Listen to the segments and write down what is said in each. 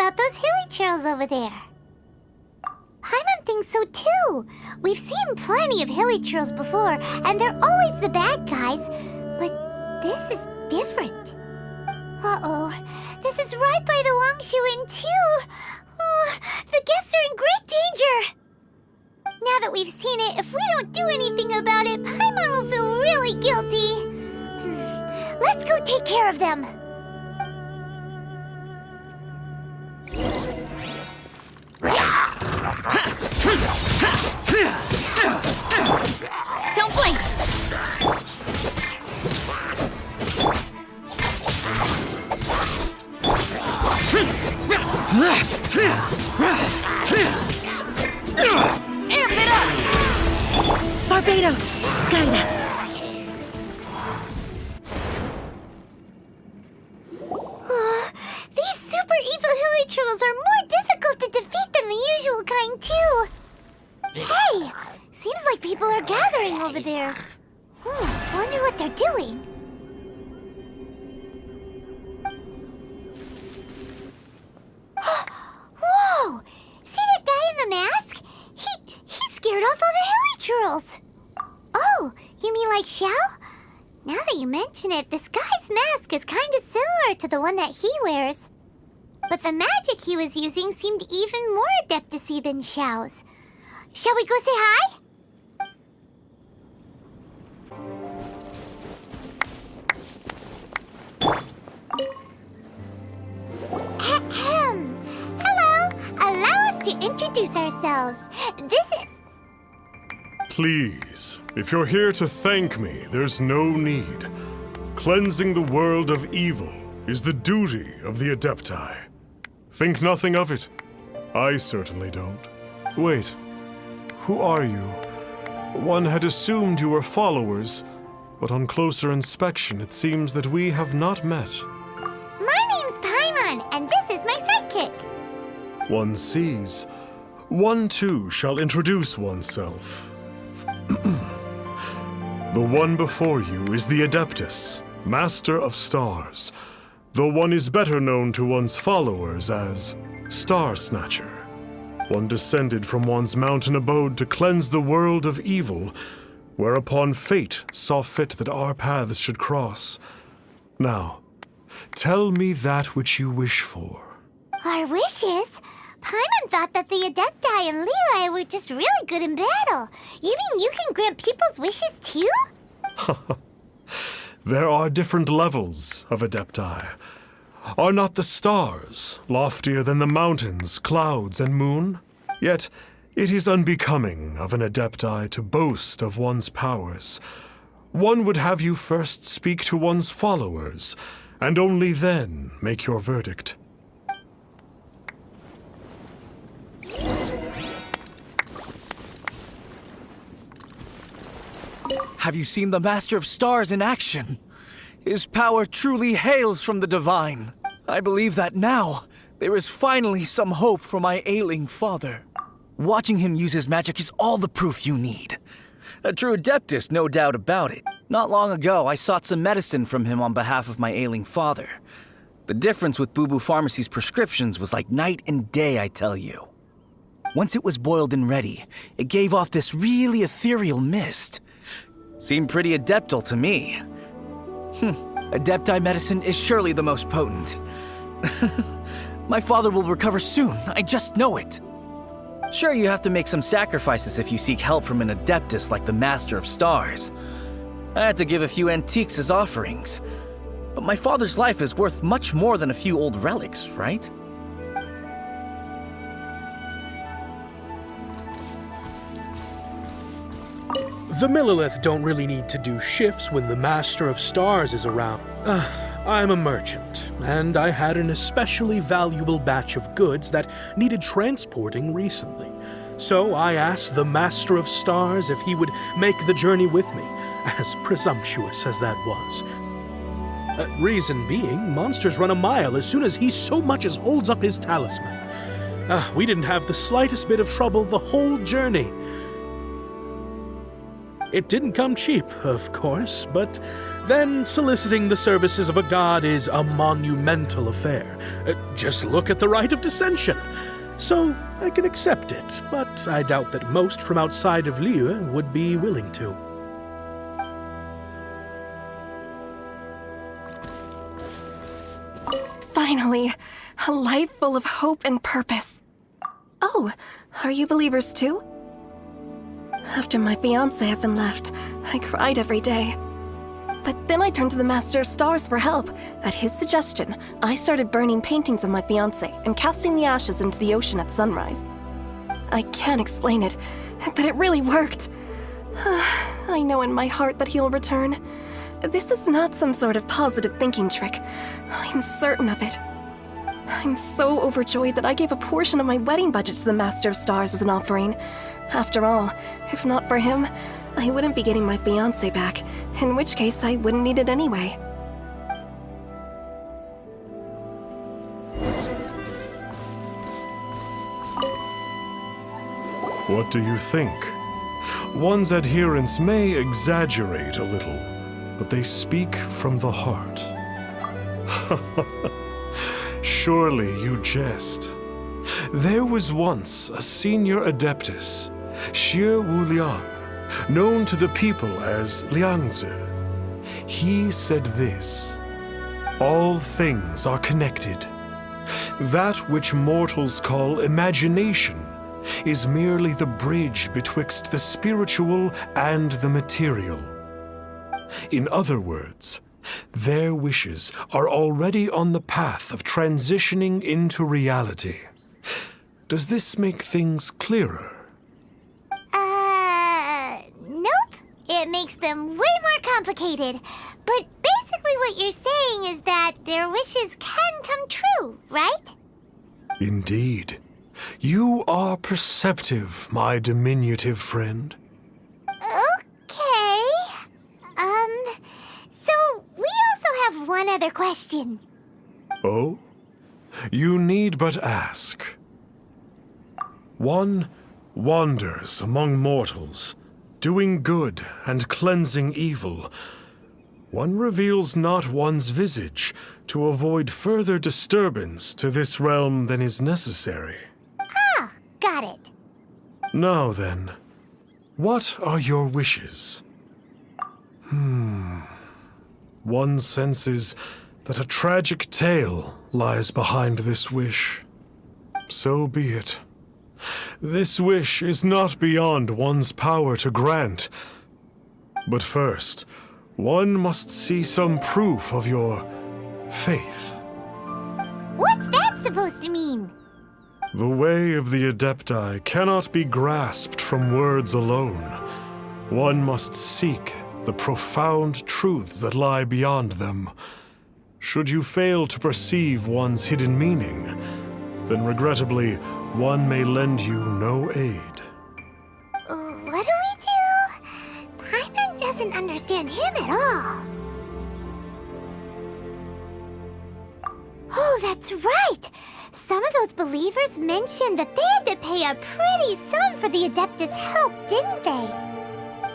about those hilly trails over there. Paimon thinks so too. We've seen plenty of hilly trails before, and they're always the bad guys. But this is different. Uh-oh. This is right by the Wangshu Inn too. The guests are in great danger. Now that we've seen it, if we don't do anything about it, Paimon will feel really guilty. Let's go take care of them. Don't blink! Amp it up! Barbados, guide us. These super evil hilly trolls are more difficult to defeat than the usual kind, too. Hey! Seems like people are gathering over there. Wonder what they're doing. Whoa! See that guy in the mask? He scared off all the hilly trolls. Oh, you mean like Xiao? Now that you mention it, this guy's mask is kind of similar to the one that he wears. But the magic he was using seemed even more adeptacy than Xiao's. Shall we go say hi? Ahem. Hello. Allow us to introduce ourselves. This is... Please, if you're here to thank me, there's no need. Cleansing the world of evil is the duty of the Adepti. Think nothing of it. I certainly don't. Wait, who are you? One had assumed you were followers, but on closer inspection it seems that we have not met. My name's Paimon, and this is my sidekick. One sees. One too shall introduce oneself. The one before you is the Adeptus, Master of Stars, though one is better known to one's followers as Star Snatcher. One descended from one's mountain abode to cleanse the world of evil, whereupon fate saw fit that our paths should cross. Now, tell me that which you wish for. Our wishes? Paimon thought that the Adepti and Levi were just really good in battle. You mean you can grant people's wishes too? There are different levels of Adepti. Are not the stars loftier than the mountains, clouds, and moon? Yet it is unbecoming of an Adepti to boast of one's powers. One would have you first speak to one's followers, and only then make your verdict. Have you seen the Master of Stars in action? His power truly hails from the divine. I believe that now, there is finally some hope for my ailing father. Watching him use his magic is all the proof you need. A true Adeptus, no doubt about it. Not long ago, I sought some medicine from him on behalf of my ailing father. The difference with Boo Boo Pharmacy's prescriptions was like night and day, I tell you. Once it was boiled and ready, it gave off this really ethereal mist. Seemed pretty adeptal to me. Adepti medicine is surely the most potent. My father will recover soon, I just know it. Sure, you have to make some sacrifices if you seek help from an Adeptus like the Master of Stars. I had to give a few antiques as offerings. But my father's life is worth much more than a few old relics, right? The Millilith don't really need to do shifts when the Master of Stars is around. I'm a merchant, and I had an especially valuable batch of goods that needed transporting recently. So I asked the Master of Stars if he would make the journey with me, as presumptuous as that was. Reason being, monsters run a mile as soon as he so much as holds up his talisman. We didn't have the slightest bit of trouble the whole journey. It didn't come cheap, of course, but then soliciting the services of a god is a monumental affair. Just look at the rite of dissension. So I can accept it, but I doubt that most from outside of Liyue would be willing to. Finally, a life full of hope and purpose. Oh, are you believers too? After my fiancé had been left, I cried every day. But then I turned to the Master of Stars for help. At his suggestion, I started burning paintings of my fiancé and casting the ashes into the ocean at sunrise. I can't explain it, but it really worked. I know in my heart that he'll return. This is not some sort of positive thinking trick. I'm certain of it. I'm so overjoyed that I gave a portion of my wedding budget to the Master of Stars as an offering. After all, if not for him, I wouldn't be getting my fiancé back, in which case I wouldn't need it anyway. What do you think? One's adherents may exaggerate a little, but they speak from the heart. Surely you jest. There was once a senior adeptus, Xie Wuliang, known to the people as Liangzi. He said this: all things are connected. That which mortals call imagination is merely the bridge betwixt the spiritual and the material. In other words, their wishes are already on the path of transitioning into reality. Does this make things clearer? Nope. It makes them way more complicated. But basically what you're saying is that their wishes can come true, right? Indeed. You are perceptive, my diminutive friend. Okay. So we also have one other question. Oh? You need but ask. One wanders among mortals, doing good and cleansing evil. One reveals not one's visage to avoid further disturbance to this realm than is necessary. Ah, got it. Now then, what are your wishes? One senses that a tragic tale lies behind this wish. So be it. This wish is not beyond one's power to grant. But first, one must see some proof of your faith. What's that supposed to mean? The way of the Adepti cannot be grasped from words alone. One must seek the profound truths that lie beyond them. Should you fail to perceive one's hidden meaning, then regrettably, one may lend you no aid. What do we do? Paimon doesn't understand him at all. Oh, that's right! Some of those believers mentioned that they had to pay a pretty sum for the Adeptus' help, didn't they?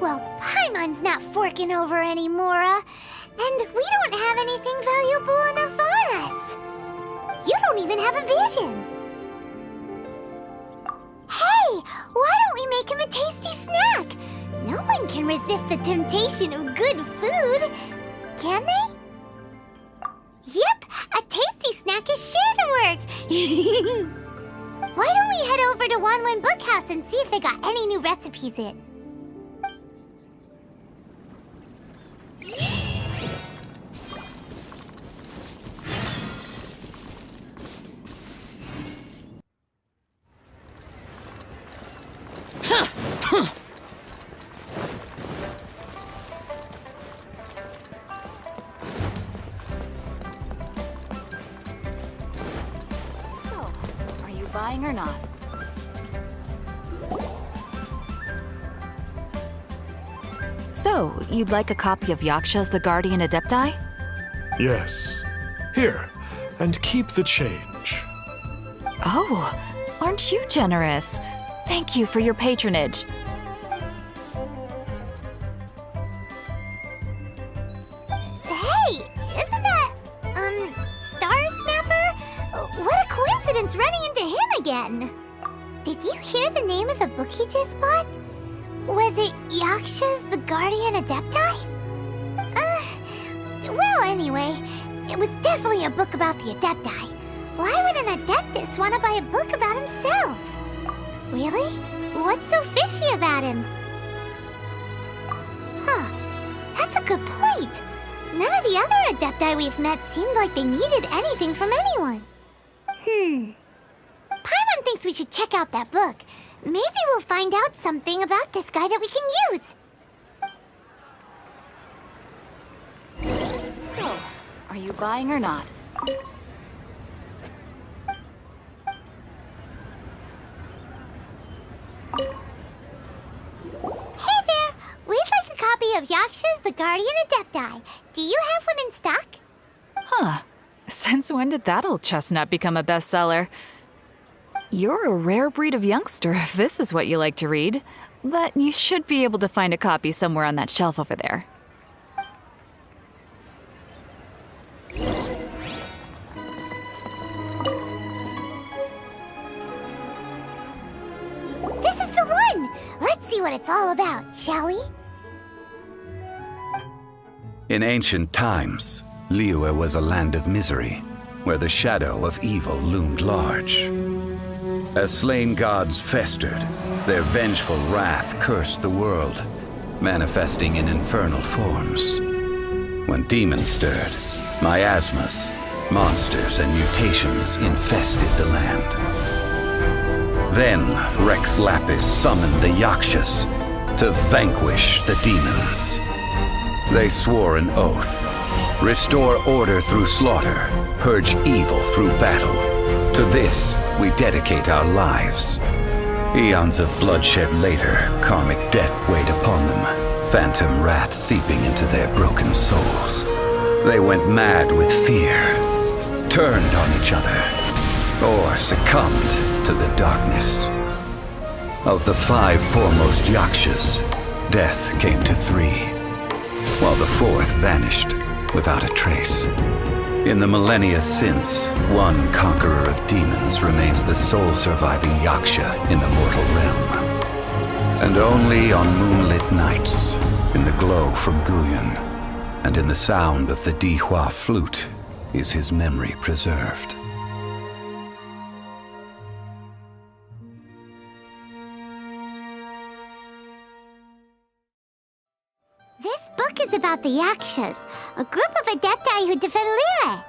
Well, Paimon's not forking over anymore, and we don't have anything valuable enough on us. You don't even have a vision. Hey, why don't we make him a tasty snack? No one can resist the temptation of good food, can they? Yep, a tasty snack is sure to work. Why don't we head over to Wanwen Bookhouse and see if they got any new recipes in? So, are you buying or not? So, you'd like a copy of Yaksha's The Guardian Adepti? Yes. Here, and keep the change. Oh, aren't you generous? Thank you for your patronage. everyone's running into him again. Did you hear the name of the book he just bought? Was it Yaksha's the Guardian Adepti? Well, anyway, it was definitely a book about the Adepti. Why would an Adeptus want to buy a book about himself? Really? What's so fishy about him? Huh. That's a good point. None of the other Adepti we've met seemed like they needed anything from anyone. Paimon thinks we should check out that book. Maybe we'll find out something about this guy that we can use. So, are you buying or not? Hey there! We'd like a copy of Yaksha's The Guardian Adepti. Do you have one in stock? Huh. Since when did that old chestnut become a bestseller? You're a rare breed of youngster if this is what you like to read. But you should be able to find a copy somewhere on that shelf over there. This is the one! Let's see what it's all about, shall we? In ancient times, Liyue was a land of misery, where the shadow of evil loomed large. As slain gods festered, their vengeful wrath cursed the world, manifesting in infernal forms. When demons stirred, miasmas, monsters, and mutations infested the land. Then Rex Lapis summoned the Yakshas to vanquish the demons. They swore an oath: restore order through slaughter, purge evil through battle. To this, we dedicate our lives. Eons of bloodshed later, karmic debt weighed upon them, phantom wrath seeping into their broken souls. They went mad with fear, turned on each other, or succumbed to the darkness. Of the 5 foremost Yakshas, death came to 3, while the 4th vanished without a trace. In the millennia since, one conqueror of demons remains the sole surviving Yaksha in the mortal realm. And only on moonlit nights, in the glow from Guyon, and in the sound of the Dihua flute, is his memory preserved. This book is about the Yakshas, a group of Adepti who defend Liyue.